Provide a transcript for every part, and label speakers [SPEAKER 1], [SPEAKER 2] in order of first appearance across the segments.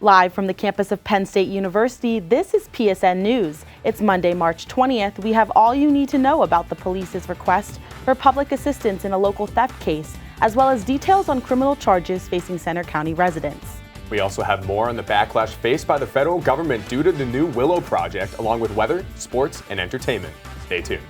[SPEAKER 1] Live from the campus of Penn State University, this is PSN News. It's Monday, March 20th. We have all you need to know about the police's request for public assistance in a local theft case, as well as details on criminal charges facing Center County residents.
[SPEAKER 2] We also have more on the backlash faced by the federal government due to the new Willow Project, along with weather, sports, and entertainment. Stay tuned.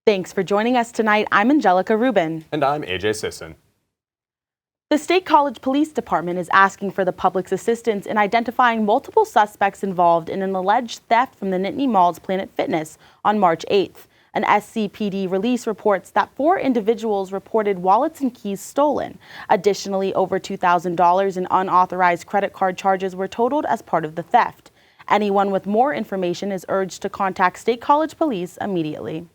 [SPEAKER 1] Thanks for joining us tonight. I'm Anjelica Rubin.
[SPEAKER 2] And I'm AJ Sisson.
[SPEAKER 1] The State College Police Department is asking for the public's assistance in identifying multiple suspects involved in an alleged theft from the Nittany Mall's Planet Fitness on March 8th. An SCPD release reports that 4 individuals reported wallets and keys stolen. Additionally, over $2,000 in unauthorized credit card charges were totaled as part of the theft. Anyone with more information is urged to contact State College Police immediately.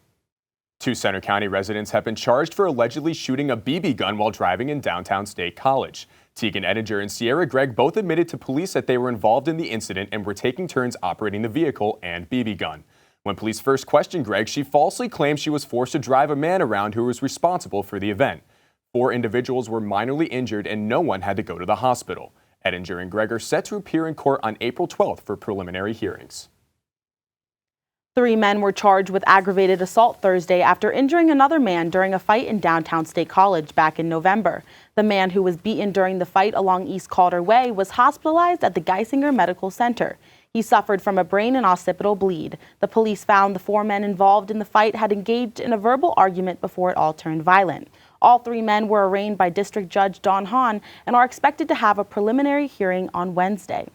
[SPEAKER 2] 2 Center County residents have been charged for allegedly shooting a BB gun while driving in downtown State College. Tegan Ettinger and Sierra Gregg both admitted to police that they were involved in the incident and were taking turns operating the vehicle and BB gun. When police first questioned Gregg, she falsely claimed she was forced to drive a man around who was responsible for the event. 4 individuals were minorly injured and no one had to go to the hospital. Ettinger and Gregg are set to appear in court on April 12th for preliminary hearings.
[SPEAKER 1] 3 men were charged with aggravated assault Thursday after injuring another man during a fight in downtown State College back in November. The man who was beaten during the fight along East Calder Way was hospitalized at the Geisinger Medical Center. He suffered from a brain and occipital bleed. The police found the 4 men involved in the fight had engaged in a verbal argument before it all turned violent. All 3 men were arraigned by District Judge Don Hahn and are expected to have a preliminary hearing on Wednesday.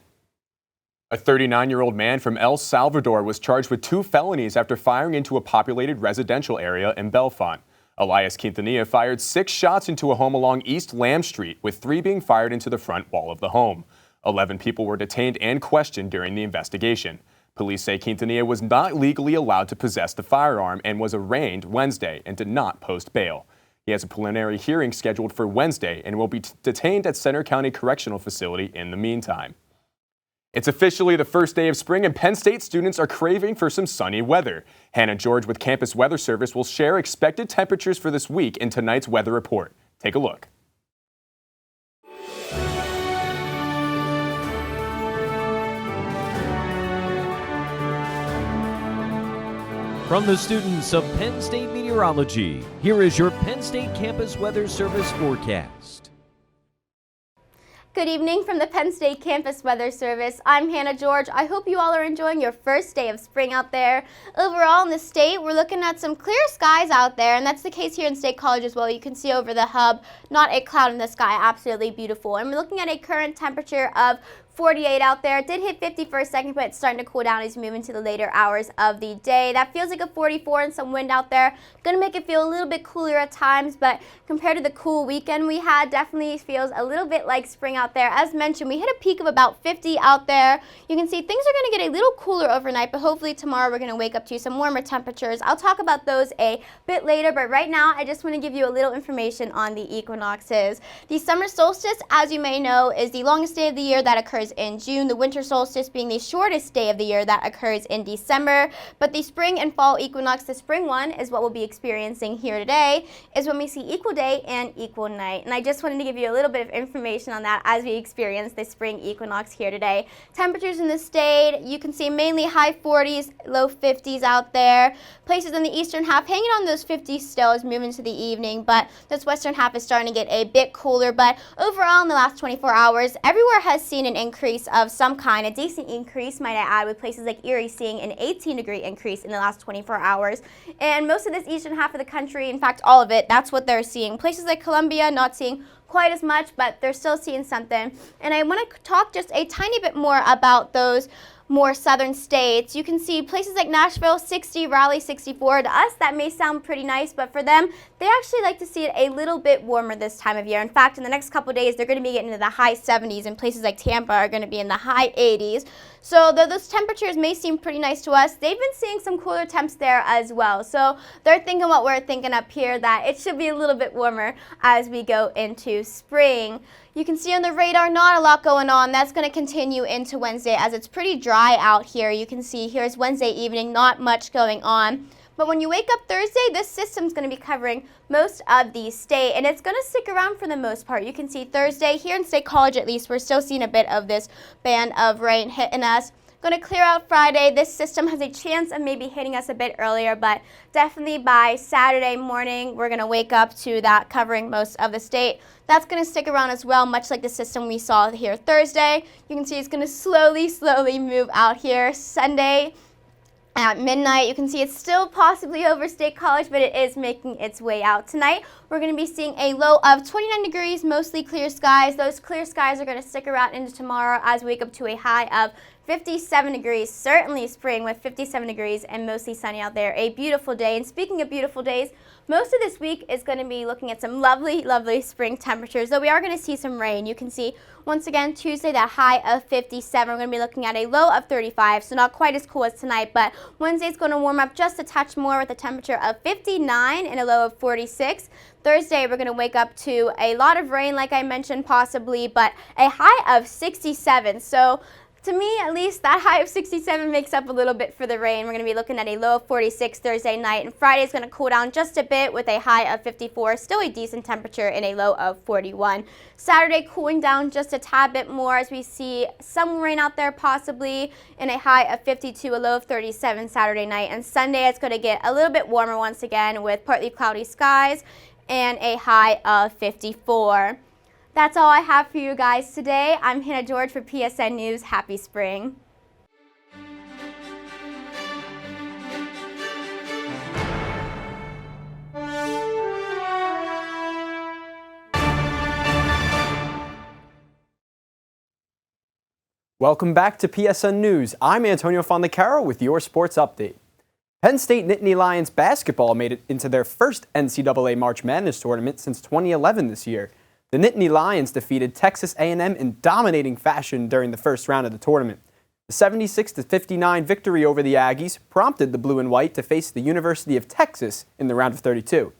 [SPEAKER 2] A 39-year-old man from El Salvador was charged with 2 felonies after firing into a populated residential area in Belfont. Elias Quintanilla fired 6 shots into a home along East Lamb Street, with 3 being fired into the front wall of the home. 11 people were detained and questioned during the investigation. Police say Quintanilla was not legally allowed to possess the firearm and was arraigned Wednesday and did not post bail. He has a preliminary hearing scheduled for Wednesday and will be detained at Center County Correctional Facility in the meantime. It's officially the first day of spring and Penn State students are craving for some sunny weather. Hannah George with Campus Weather Service will share expected temperatures for this week in tonight's weather report. Take a look.
[SPEAKER 3] From the students of Penn State Meteorology, here is your Penn State Campus Weather Service forecast.
[SPEAKER 4] Good evening from the Penn State Campus Weather Service. I'm Hannah George. I hope you all are enjoying your first day of spring out there. Overall in the state, we're looking at some clear skies out there, and that's the case here in State College as well. You can see over the hub, not a cloud in the sky, absolutely beautiful. And we're looking at a current temperature of 48 out there. It did hit 50 for a second, but it's starting to cool down as we move into the later hours of the day. That feels like a 44 and some wind out there. Going to make it feel a little bit cooler at times, but compared to the cool weekend we had, definitely feels a little bit like spring out there. As mentioned, we hit a peak of about 50 out there. You can see things are going to get a little cooler overnight, but hopefully tomorrow we're going to wake up to some warmer temperatures. I'll talk about those a bit later, but right now I just want to give you a little information on the equinoxes. The summer solstice, as you may know, is the longest day of the year that occurs in June, the winter solstice being the shortest day of the year that occurs in December. But the spring and fall equinox, the spring one, is what we'll be experiencing here today, is when we see equal day and equal night. And I just wanted to give you a little bit of information on that as we experience the spring equinox here today. Temperatures in the state, you can see mainly high 40s, low 50s out there. Places in the eastern half hanging on those 50s still as we move into the evening, but this western half is starting to get a bit cooler. But overall in the last 24 hours, everywhere has seen an increase of some kind, a decent increase, might I add, with places like Erie seeing an 18-degree increase in the last 24 hours. And most of this eastern half of the country, in fact all of it, that's what they're seeing. Places like Columbia not seeing quite as much, but they're still seeing something. And I want to talk just a tiny bit more about those more southern states, you can see places like Nashville 60, Raleigh 64. To us, that may sound pretty nice, but for them, they actually like to see it a little bit warmer this time of year. In fact, in the next couple of days, they're going to be getting into the high 70s, and places like Tampa are going to be in the high 80s. So though those temperatures may seem pretty nice to us, they've been seeing some cooler temps there as well. So they're thinking what we're thinking up here, that it should be a little bit warmer as we go into spring. You can see on the radar, not a lot going on. That's going to continue into Wednesday as it's pretty dry out here. You can see here's Wednesday evening, not much going on. But when you wake up Thursday, this system's going to be covering most of the state, and it's going to stick around for the most part. You can see Thursday, here in State College at least, we're still seeing a bit of this band of rain hitting us. Going to clear out Friday. This system has a chance of maybe hitting us a bit earlier, but definitely by Saturday morning, we're going to wake up to that covering most of the state. That's going to stick around as well, much like the system we saw here Thursday. You can see it's going to slowly move out here. Sunday at midnight, you can see it's still possibly over State College, but it is making its way out. Tonight, we're going to be seeing a low of 29 degrees, mostly clear skies. Those clear skies are going to stick around into tomorrow as we wake up to a high of 57 degrees, certainly spring with 57 degrees and mostly sunny out there. A beautiful day. And speaking of beautiful days, most of this week is going to be looking at some lovely spring temperatures, though we are going to see some rain. You can see once again Tuesday that high of 57. We're going to be looking at a low of 35, so not quite as cool as tonight, but Wednesday's going to warm up just a touch more with a temperature of 59 and a low of 46. Thursday, we're going to wake up to a lot of rain, like I mentioned, possibly, but a high of 67. So to me, at least, that high of 67 makes up a little bit for the rain. We're going to be looking at a low of 46 Thursday night, and Friday is going to cool down just a bit with a high of 54, still a decent temperature, and a low of 41. Saturday cooling down just a tad bit more as we see some rain out there possibly, and a high of 52, a low of 37 Saturday night. And Sunday, it's going to get a little bit warmer once again with partly cloudy skies and a high of 54. That's all I have for you guys today. I'm Hannah George for PSN News. Happy spring.
[SPEAKER 5] Welcome back to PSN News. I'm Antonio Fondacaro with your sports update. Penn State Nittany Lions basketball made it into their first NCAA March Madness tournament since 2011 this year. The Nittany Lions defeated Texas A&M in dominating fashion during the first round of the tournament. The 76-59 victory over the Aggies prompted the blue and white to face the University of Texas in the round of 32.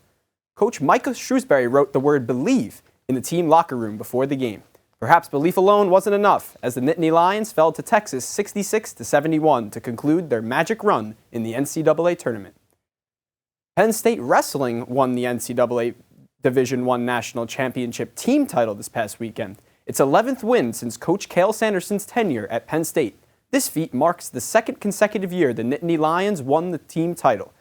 [SPEAKER 5] Coach Micah Shrewsbury wrote the word believe in the team locker room before the game. Perhaps belief alone wasn't enough, as the Nittany Lions fell to Texas 66-71 to conclude their magic run in the NCAA tournament. Penn State Wrestling won the NCAA Division I National Championship team title this past weekend. Its 11th win since Coach Cale Sanderson's tenure at Penn State. This feat marks the second consecutive year the Nittany Lions won the team title.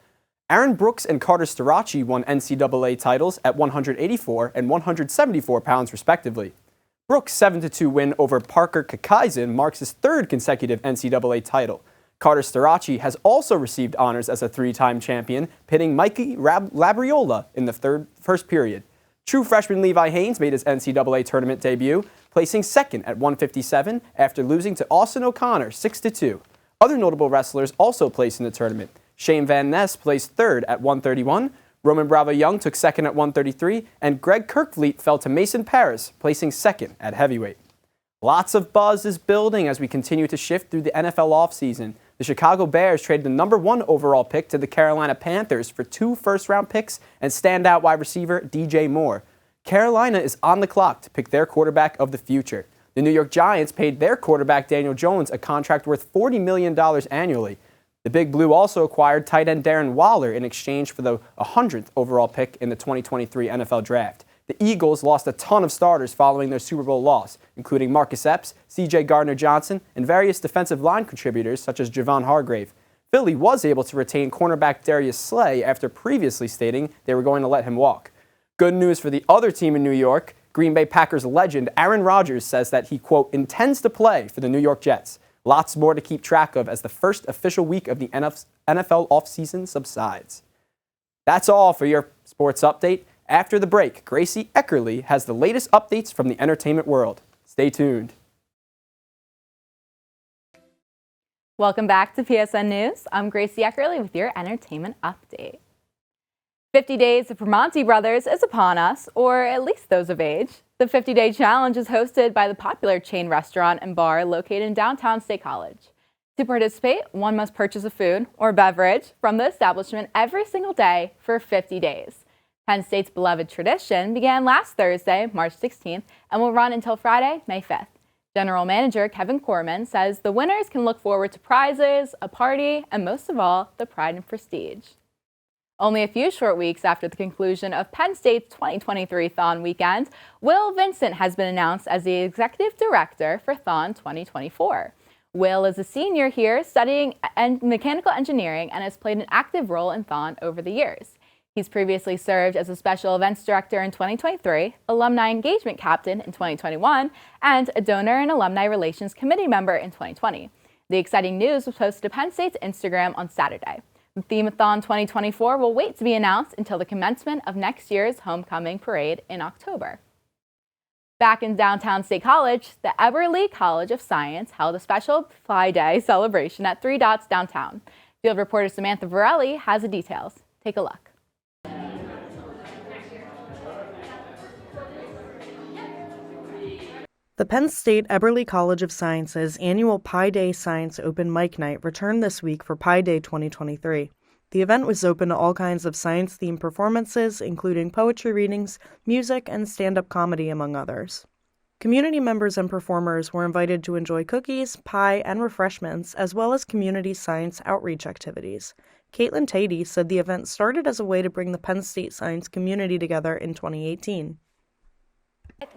[SPEAKER 5] Aaron Brooks and Carter Starace won NCAA titles at 184 and 174 pounds respectively. Brooks' 7-2 win over Parker Kakaisen marks his third consecutive NCAA title. Carter Starace has also received honors as a three-time champion, pitting Mikey Labriola in the first period. True freshman Levi Haynes made his NCAA tournament debut, placing second at 157 after losing to Austin O'Connor 6-2. Other notable wrestlers also placed in the tournament. Shane Van Ness placed third at 131, Roman Bravo Young took second at 133, and Greg Kirkfleet fell to Mason Paris, placing second at heavyweight. Lots of buzz is building as we continue to shift through the NFL offseason. The Chicago Bears traded the number 1 overall pick to the Carolina Panthers for 2 first-round picks and standout wide receiver DJ Moore. Carolina is on the clock to pick their quarterback of the future. The New York Giants paid their quarterback Daniel Jones a contract worth $40 million annually. The Big Blue also acquired tight end Darren Waller in exchange for the 100th overall pick in the 2023 NFL Draft. The Eagles lost a ton of starters following their Super Bowl loss, including Marcus Epps, C.J. Gardner-Johnson, and various defensive line contributors such as Javon Hargrave. Philly was able to retain cornerback Darius Slay after previously stating they were going to let him walk. Good news for the other team in New York. Green Bay Packers legend Aaron Rodgers says that he, quote, intends to play for the New York Jets. Lots more to keep track of as the first official week of the NFL offseason subsides. That's all for your sports update. After the break, Gracie Eckerly has the latest updates from the entertainment world. Stay tuned.
[SPEAKER 6] Welcome back to PSN News. I'm Gracie Eckerly with your entertainment update. 50 Days of Primanti Brothers is upon us, or at least those of age. The 50-day challenge is hosted by the popular chain restaurant and bar located in downtown State College. To participate, one must purchase a food or beverage from the establishment every single day for 50 days. Penn State's beloved tradition began last Thursday, March 16th, and will run until Friday, May 5th. General Manager Kevin Corman says the winners can look forward to prizes, a party, and most of all, the pride and prestige. Only a few short weeks after the conclusion of Penn State's 2023 Thon weekend, Will Vincent has been announced as the Executive Director for Thon 2024. Will is a senior here studying mechanical engineering and has played an active role in Thon over the years. He's previously served as a Special Events Director in 2023, Alumni Engagement Captain in 2021, and a Donor and Alumni Relations Committee member in 2020. The exciting news was posted to Penn State's Instagram on Saturday. The Theme-a-thon 2024 will wait to be announced until the commencement of next year's homecoming parade in October. Back in downtown State College, the Eberly College of Science held a special Phi Day celebration at 3 Dots downtown. Field reporter Samantha Varelli has the details. Take a look.
[SPEAKER 7] The Penn State Eberly College of Sciences annual Pi Day Science Open Mic Night returned this week for Pi Day 2023. The event was open to all kinds of science-themed performances, including poetry readings, music, and stand-up comedy, among others. Community members and performers were invited to enjoy cookies, pie, and refreshments, as well as community science outreach activities. Caitlin Tatey said the event started as a way to bring the Penn State science community together in 2018.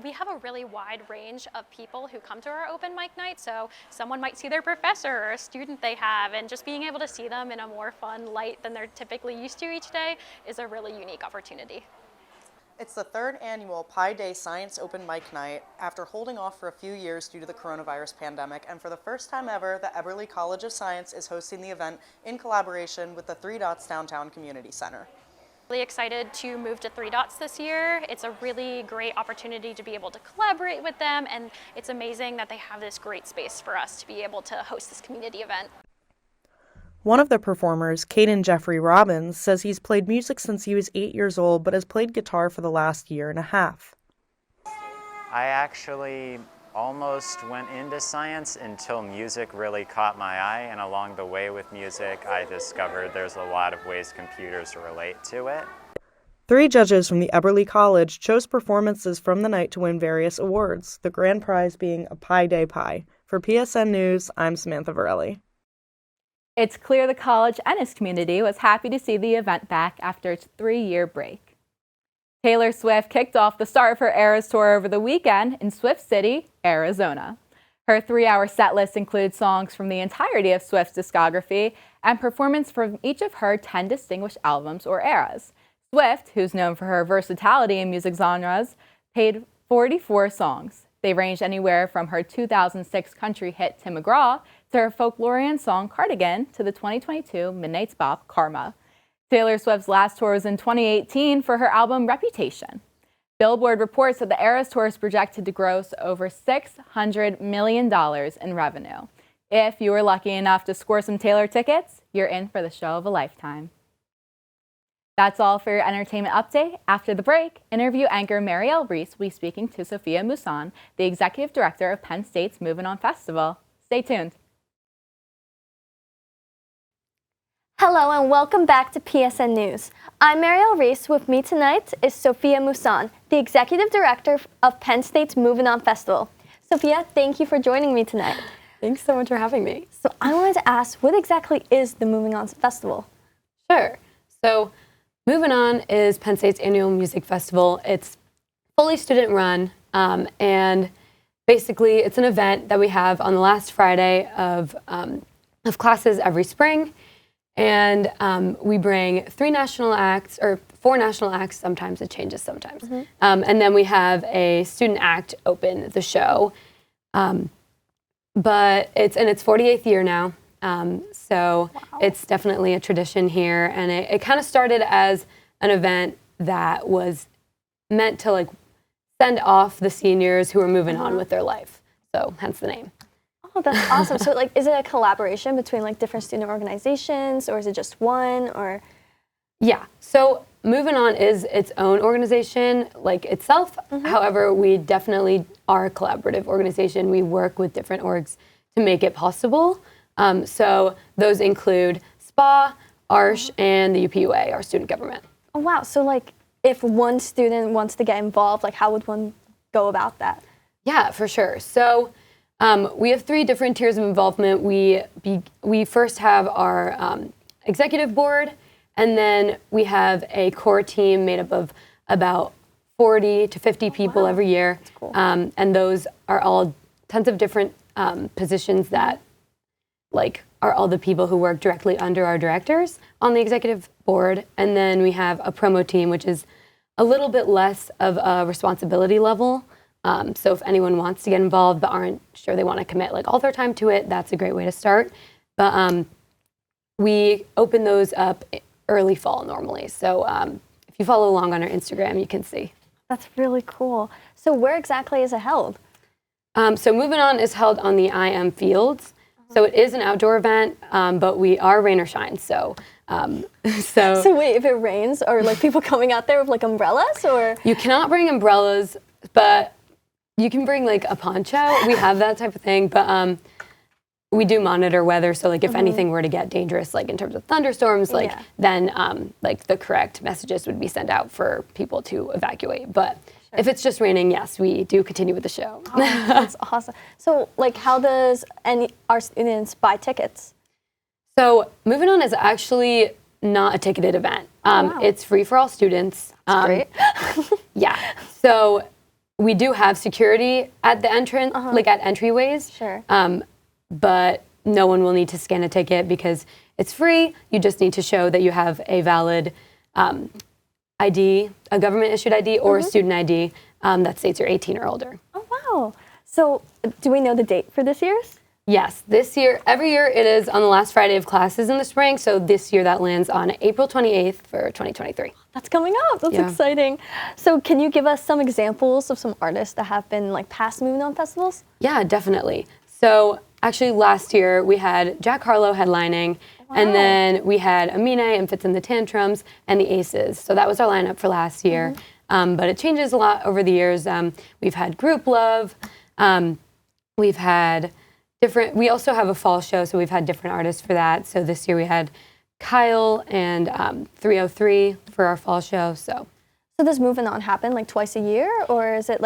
[SPEAKER 8] We have a really wide range of people who come to our open mic night, so someone might see their professor or a student they have, and just being able to see them in a more fun light than they're typically used to each day is a really unique opportunity.
[SPEAKER 9] It's the third annual Pi Day Science Open Mic Night after holding off for a few years due to the coronavirus pandemic, and for the first time ever, the Eberly College of Science is hosting the event in collaboration with the 3 Dots Downtown Community Center.
[SPEAKER 8] Really excited to move to 3 Dots this year. It's a really great opportunity to be able to collaborate with them, and it's amazing that they have this great space for us to be able to host this community event.
[SPEAKER 7] One of the performers, Caden Jeffrey Robbins, says he's played music since he was 8 years old, but has played guitar for the last year and a half.
[SPEAKER 10] I actually almost went into science until music really caught my eye, and along the way with music I discovered there's a lot of ways computers relate to it.
[SPEAKER 7] 3 judges from the Eberly College chose performances from the night to win various awards, the grand prize being a Pi Day pie. For PSN News, I'm Samantha Varelli.
[SPEAKER 6] It's clear the college and its community was happy to see the event back after its 3-year break. Taylor Swift kicked off the start of her Eras Tour over the weekend in Swift City, Arizona. Her 3-hour set list includes songs from the entirety of Swift's discography and performance from each of her 10 distinguished albums or eras. Swift, who's known for her versatility in music genres, played 44 songs. They ranged anywhere from her 2006 country hit Tim McGraw to her folklorian song Cardigan to the 2022 Midnight's Bop Karma. Taylor Swift's last tour was in 2018 for her album Reputation. Billboard reports that the Eras Tour is projected to gross over $600 million in revenue. If you were lucky enough to score some Taylor tickets, you're in for the show of a lifetime. That's all for your entertainment update. After the break, interview anchor Marielle Reese will be speaking to Sophia Mousson, the Executive Director of Penn State's Movin' On Festival. Stay tuned.
[SPEAKER 4] Hello and welcome back to PSN News. I'm Marielle Reese. With me tonight is Sophia Mousson, the Executive Director of Penn State's Movin' On Festival. Sophia, thank you for joining me tonight.
[SPEAKER 11] Thanks so much for having me.
[SPEAKER 4] So I wanted to ask, what exactly is the Movin' On Festival?
[SPEAKER 11] Sure. So Movin' On is Penn State's annual music festival. It's fully student run, and basically it's an event that we have on the last Friday of classes every spring. And we bring 3 national acts, or 4 national acts, sometimes it changes sometimes. Mm-hmm. And then we have a student act open the show. But it's in its 48th year now. So wow. It's definitely a tradition here. And it kind of started as an event that was meant to send off the seniors who are moving on with their life. So hence the name.
[SPEAKER 12] Oh, that's awesome. So like, is it a collaboration between like different student organizations, or is it just one, or?
[SPEAKER 11] Yeah, so Moving On is its own organization, like itself. However, we definitely are a collaborative organization. We work with different orgs to make it possible. So those include SPA, ARSH, and the UPUA, our student government.
[SPEAKER 12] Oh, wow. So like, if one student wants to get involved, like how would one go about that?
[SPEAKER 11] Yeah, for sure. So we have 3 different tiers of involvement. We first have our executive board, and then we have a core team made up of about 40 to 50 people every year.
[SPEAKER 12] That's cool.
[SPEAKER 11] And those are all tons of different positions that are all the people who work directly under our directors on the executive board. And then we have a promo team, which is a little bit less of a responsibility level. So if anyone wants to get involved but aren't sure they want to commit all their time to it, that's a great way to start. But we open those up early fall normally. So if you follow along on our Instagram, you can see.
[SPEAKER 12] That's really cool. So where exactly is it held?
[SPEAKER 11] So Moving On is held on the IM Fields. So it is an outdoor event, but we are rain or shine. So
[SPEAKER 12] wait, if it rains, are people coming out there with umbrellas, or?
[SPEAKER 11] You cannot bring umbrellas, but you can bring a poncho. We have that type of thing, but we do monitor weather. So if anything were to get dangerous, in terms of thunderstorms, then the correct messages would be sent out for people to evacuate. But if it's just raining, yes, we do continue with the show.
[SPEAKER 12] Oh, that's awesome. So how does our students buy tickets?
[SPEAKER 11] So Moving On is actually not a ticketed event.
[SPEAKER 12] Wow.
[SPEAKER 11] It's free for all students.
[SPEAKER 12] That's great.
[SPEAKER 11] Yeah. So we do have security at the entrance, at entryways.
[SPEAKER 12] Sure.
[SPEAKER 11] But no one will need to scan a ticket because it's free. You just need to show that you have a valid ID, a government-issued ID, or a student ID that states you're 18 or older.
[SPEAKER 12] Oh, wow. So do we know the date for this year's?
[SPEAKER 11] Yes, this year, every year it is on the last Friday of classes in the spring. So this year that lands on April 28th for 2023.
[SPEAKER 12] That's coming up. That's exciting. So can you give us some examples of some artists that have been past Moving On festivals?
[SPEAKER 11] Yeah, definitely. So actually last year we had Jack Harlow headlining, and then we had Amine and Fits in the Tantrums and the Aces. So that was our lineup for last year. But it changes a lot over the years. We've had Group Love. We've had we also have a fall show, so we've had different artists for that. So this year we had Kyle and 303 for our fall show. So
[SPEAKER 12] does Moving On happen twice a year, or is it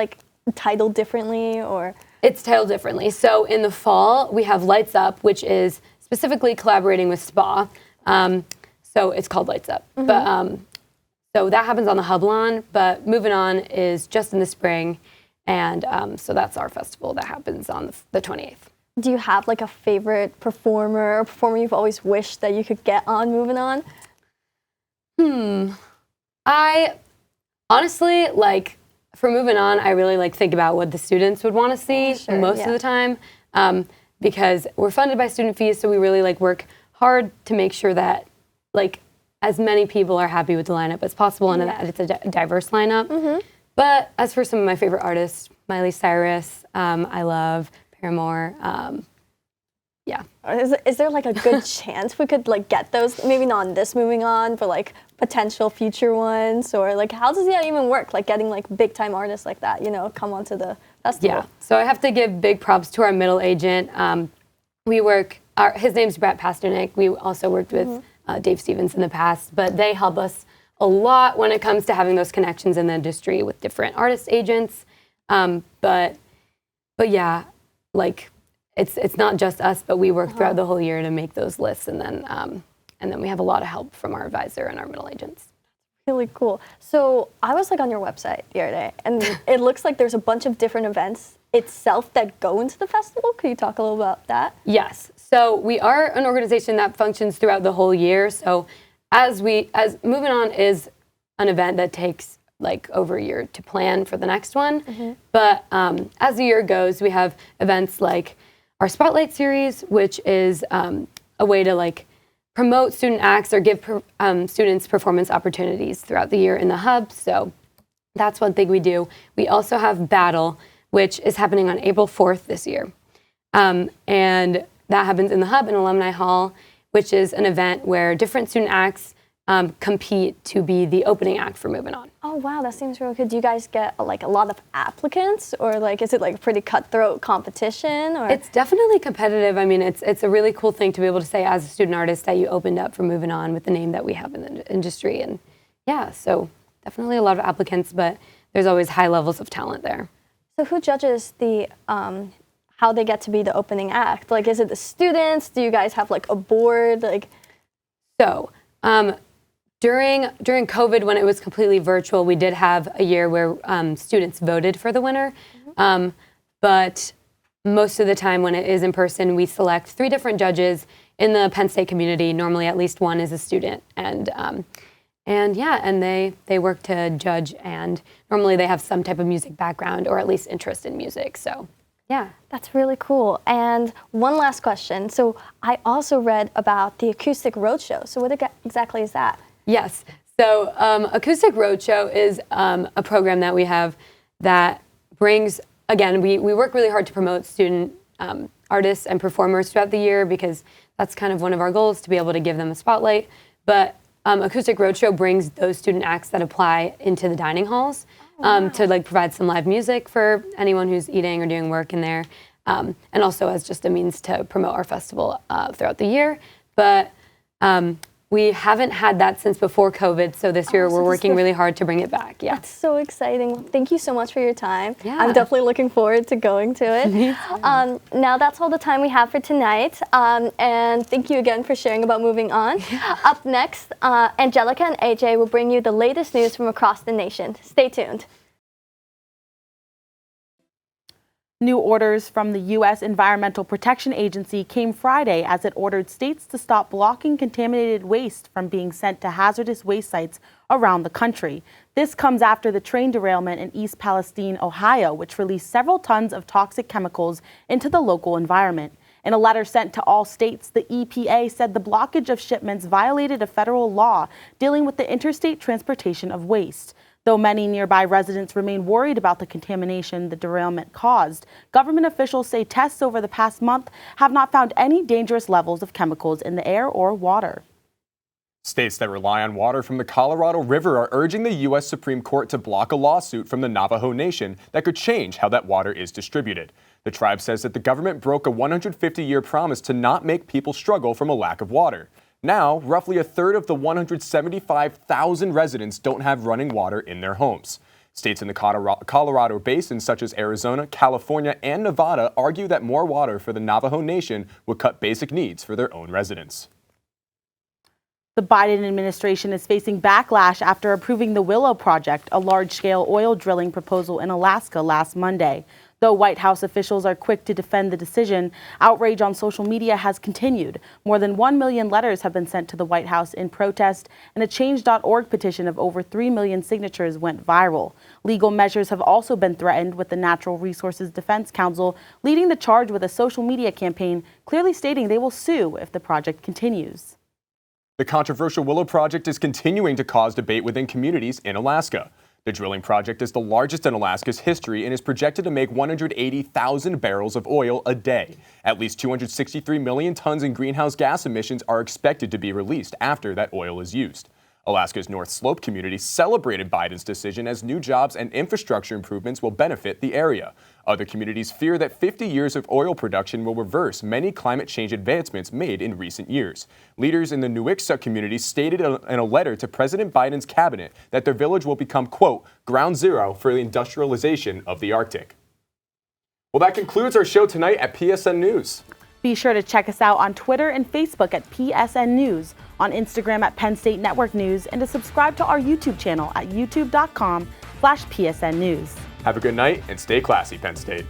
[SPEAKER 12] titled differently, or?
[SPEAKER 11] It's titled differently. So in the fall, we have Lights Up, which is specifically collaborating with SPA. So it's called Lights Up. But so that happens on the Hub Lawn, but Moving On is just in the spring. And so that's our festival that happens on the 28th.
[SPEAKER 12] Do you have a favorite performer or performer you've always wished that you could get on Moving On?
[SPEAKER 11] I honestly, for Moving On, I really think about what the students would want to see most of the time, because we're funded by student fees, so we really work hard to make sure that as many people are happy with the lineup as possible, and that it's a diverse lineup. But as for some of my favorite artists, Miley Cyrus, I love Paramore.
[SPEAKER 12] Is there a good chance we could get those? Maybe not on this Moving On, but potential future ones, or how does that even work? Getting big time artists like that, come onto the festival.
[SPEAKER 11] Yeah. So I have to give big props to our middle agent. His name's Brett Pasternak. We also worked with Dave Stevens in the past, but they help us a lot when it comes to having those connections in the industry with different artist agents. But yeah, it's not just us, but we work throughout the whole year to make those lists, and then we have a lot of help from our advisor and our middle agents.
[SPEAKER 12] Really cool. So I was on your website the other day, and it looks like there's a bunch of different events itself that go into the festival. Could you talk a little about that?
[SPEAKER 11] Yes. So we are an organization that functions throughout the whole year. So as Moving On is an event that takes over a year to plan for the next one. But as the year goes, we have events like our Spotlight Series, which is a way to promote student acts or give students performance opportunities throughout the year in the hub. So that's one thing we do. We also have Battle, which is happening on April 4th this year. And that happens in the Hub in Alumni Hall, which is an event where different student acts compete to be the opening act for Moving On.
[SPEAKER 12] Oh wow, that seems really good. Do you guys get like a lot of applicants, or like is it like a pretty cutthroat competition? Or
[SPEAKER 11] It's definitely competitive. I mean, it's a really cool thing to be able to say as a student artist that you opened up for Moving On with the name that we have in the industry. And yeah, so definitely a lot of applicants, but there's always high levels of talent there.
[SPEAKER 12] So who judges the how they get to be the opening act? Like, is it the students? Do you guys have like a board? Like,
[SPEAKER 11] so during COVID, when it was completely virtual, we did have a year where students voted for the winner. But most of the time when it is in person, we select 3 different judges in the Penn State community. Normally at least one is a student. And they work to judge, and normally they have some type of music background or at least interest in music. So yeah.
[SPEAKER 12] That's really cool. And one last question. So I also read about the Acoustic Roadshow. So what exactly is that?
[SPEAKER 11] Yes. So Acoustic Roadshow is a program that we have that brings, again, we work really hard to promote student artists and performers throughout the year, because that's kind of one of our goals, to be able to give them a spotlight. But Acoustic Roadshow brings those student acts that apply into the dining halls to like provide some live music for anyone who's eating or doing work in there, and also as just a means to promote our festival throughout the year. But we haven't had that since before COVID, so this year we're working really hard to bring it back. Yeah.
[SPEAKER 12] That's so exciting. Thank you so much for your time.
[SPEAKER 11] Yeah.
[SPEAKER 12] I'm definitely looking forward to going to it. Now that's all the time we have for tonight, and thank you again for sharing about Moving On. Up next, Anjelica and AJ will bring you the latest news from across the nation. Stay tuned.
[SPEAKER 1] New orders from the U.S. Environmental Protection Agency came Friday as it ordered states to stop blocking contaminated waste from being sent to hazardous waste sites around the country. This comes after the train derailment in East Palestine, Ohio, which released several tons of toxic chemicals into the local environment. In a letter sent to all states, the EPA said the blockage of shipments violated a federal law dealing with the interstate transportation of waste. Though many nearby residents remain worried about the contamination the derailment caused, government officials say tests over the past month have not found any dangerous levels of chemicals in the air or water.
[SPEAKER 2] States that rely on water from the Colorado River are urging the U.S. Supreme Court to block a lawsuit from the Navajo Nation that could change how that water is distributed. The tribe says that the government broke a 150-year promise to not make people struggle from a lack of water. Now, roughly a third of the 175,000 residents don't have running water in their homes. States in the Colorado Basin, such as Arizona, California, and Nevada, argue that more water for the Navajo Nation would cut basic needs for their own residents.
[SPEAKER 1] The Biden administration is facing backlash after approving the Willow Project, a large-scale oil drilling proposal in Alaska last Monday. Though White House officials are quick to defend the decision, outrage on social media has continued. More than 1 million letters have been sent to the White House in protest, and a Change.org petition of over 3 million signatures went viral. Legal measures have also been threatened, with the Natural Resources Defense Council leading the charge with a social media campaign, clearly stating they will sue if the project continues.
[SPEAKER 2] The controversial Willow Project is continuing to cause debate within communities in Alaska. The drilling project is the largest in Alaska's history and is projected to make 180,000 barrels of oil a day. At least 263 million tons in greenhouse gas emissions are expected to be released after that oil is used. Alaska's North Slope community celebrated Biden's decision as new jobs and infrastructure improvements will benefit the area. Other communities fear that 50 years of oil production will reverse many climate change advancements made in recent years. Leaders in the Nuiqsut community stated in a letter to President Biden's cabinet that their village will become, quote, ground zero for the industrialization of the Arctic. Well, that concludes our show tonight at PSN News.
[SPEAKER 1] Be sure to check us out on Twitter and Facebook at PSN News, on Instagram at Penn State Network News, and to subscribe to our YouTube channel at youtube.com/PSN News.
[SPEAKER 2] Have a good night and stay classy, Penn State.